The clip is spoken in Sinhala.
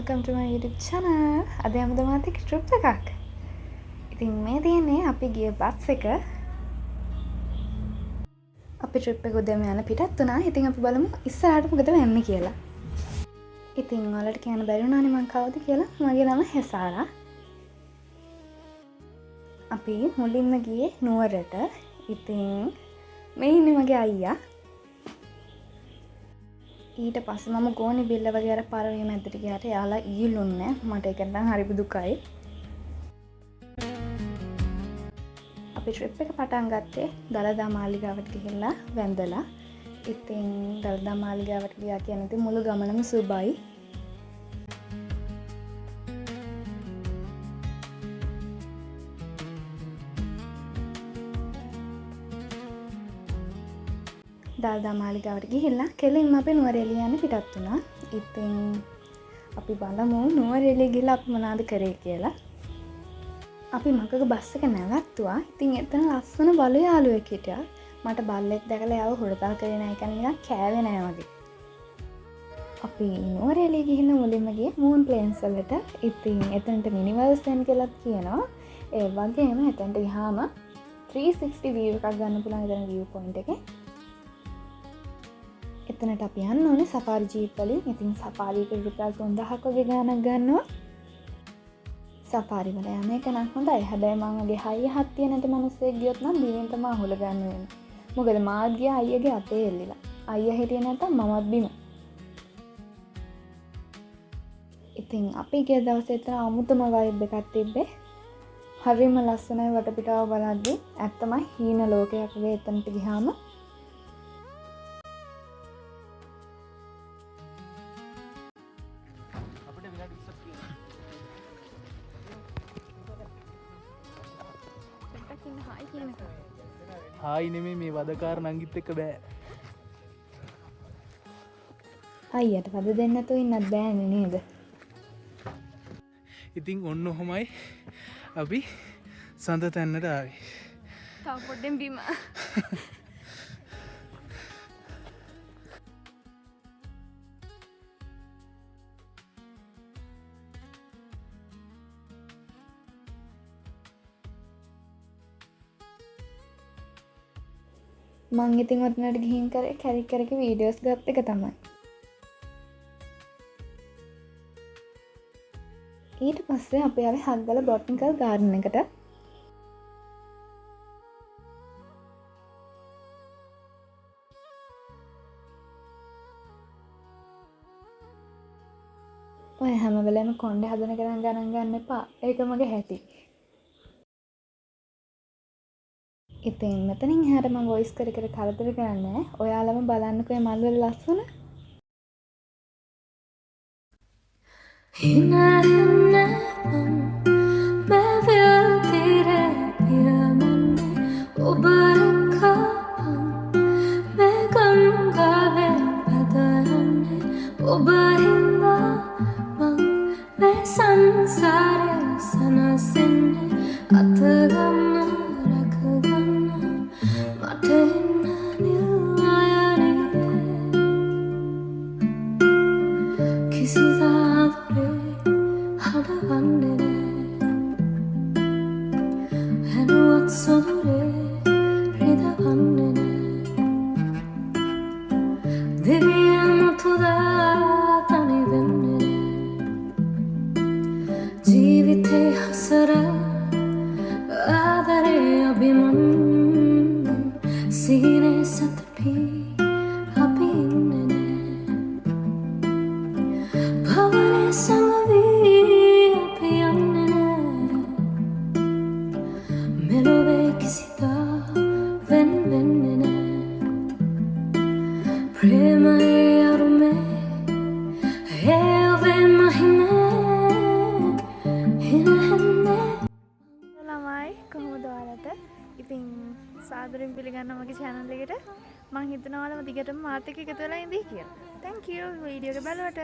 welcome to my YouTube channel. අද යමුද මාත් එක්ක trip එකක්. ඉතින් මේ තියෙන්නේ අපි ගිය බස් එක. අපි trip එක උදේම යන පිටත් වුණා. ඉතින් අපි බලමු ඉස්සරහට මොකද වෙන්නේ කියලා. ඉතින් ඔයාලට කියන්න බැරි වුණානේ මං කවුද කියලා. මගේ නම හෙසාරා. අපි මුලින්ම ගියේ නුවරට. ඉතින් මේ ඉන්නේ මගේ අයියා. ඊට පස්සේ මම ගෝනි බිල්ල වගේ අර පාරේ මැද්දට ගියාට යාලා ඊළුන්නේ මට ඒක නම් හරි දුකයි. අපි ට්‍රිප් එක පටන් ගත්තේ දලදා මාලිගාවට ගිහිල්ලා වැඳලා. ඉතින් දලදා මාලිගාවට ගියා කියන්නේ ඉතින් මුළු ගමනම සුබයි. දලදා මාලිගාවට ගිහිල්ලා කෙලින්ම අපි නුවරඑළිය යන්න පිටත් වුණා. ඉතින් අපි බලමු නුවරඑළිය ගිහලා අපි මොනවද කරේ කියලා. අපි මගක බස් එක නැවැත්තුවා. ඉතින් එතන ලස්සන බලු යාළුවෙක් හිටියා. මට බල්ලෙක් දැකලා යාව හොරතල් කරේ නැහැ කියන්නේ නිකන් කෑවේ නැහැ වගේ. අපි නුවරඑළිය ගිහින් මුලින්ම ගියේ මූන් ප්ලේන්ස් වලට. ඉතින් එතනට මිනිවර්සන් කියලාත් කියනවා. ඒ වගේම එතනට ගියාම 360 view එකක් ගන්න පුළුවන් එතන view point එකේ. එතනට අපි යන්න ඕනේ සෆාරි ජීප් වලින්. ඉතින් සෆාරි එකට රුපියල් 3000ක් වගේ ගාණක් ගන්නවා. සෆාරි වල යන එක නම් හොඳයි. හැබැයි මම වගේ හයිය හත් තියෙන නැති මිනිස්සෙක් ගියොත් නම් බිමින් තමයි අහුල ගන්න වෙන්නේ. මොකද මාත් ගියා අයියගේ අතේ එල්ලිලා. අයියා හිටියේ නැත්තම් මමත් බිම. ඉතින් අපි ගිය දවසේ එතන අමුතුම වයිබ් එකක් තිබ්බේ. හරිම ලස්සනයි වටපිටාව බලද්දී. ඇත්තමයි හීන ලෝකයක් වගේ එතනට ගියාම. හායි නෙමේ මේ වදකාර නංගිත් එක්ක බෑ. අයියට වද දෙන්න නැතුව ඉන්නත් බෑනේ නේද? ඉතින් ඔන්න ඔහොමයි අපි සඳ තැන්නට ආවේ. තව පොඩ්ඩෙන් බිම. මං ඉතින් ඔතනට ගිහින් කරේ කැරි කරේ වීඩියෝස් ගත් එක තමයි. ඊට පස්සේ අපි ආවේ හග්ගල බොටනිකල් ගාඩන් එකට. ඔය හැම වෙලේම කොණ්ඩේ හදන ගණන් ගන්න එපා. ඒක මගේ හැටි. ඉතින් මෙතනින් එහාට මම වොයිස් කර කර කරදර කරන්නේ. ඔයාලම බලන්නකෝ මේ මල් වල ලස්සන. ඉතින් සාදරයෙන් පිළිගන්නවා මගේ channel එකට. මම හිතනවා ඔයාලම දිගටම මාත් එක්ක එකතු වෙලා ඉඳී කියලා. Thank you වීඩියෝ එක බලවට.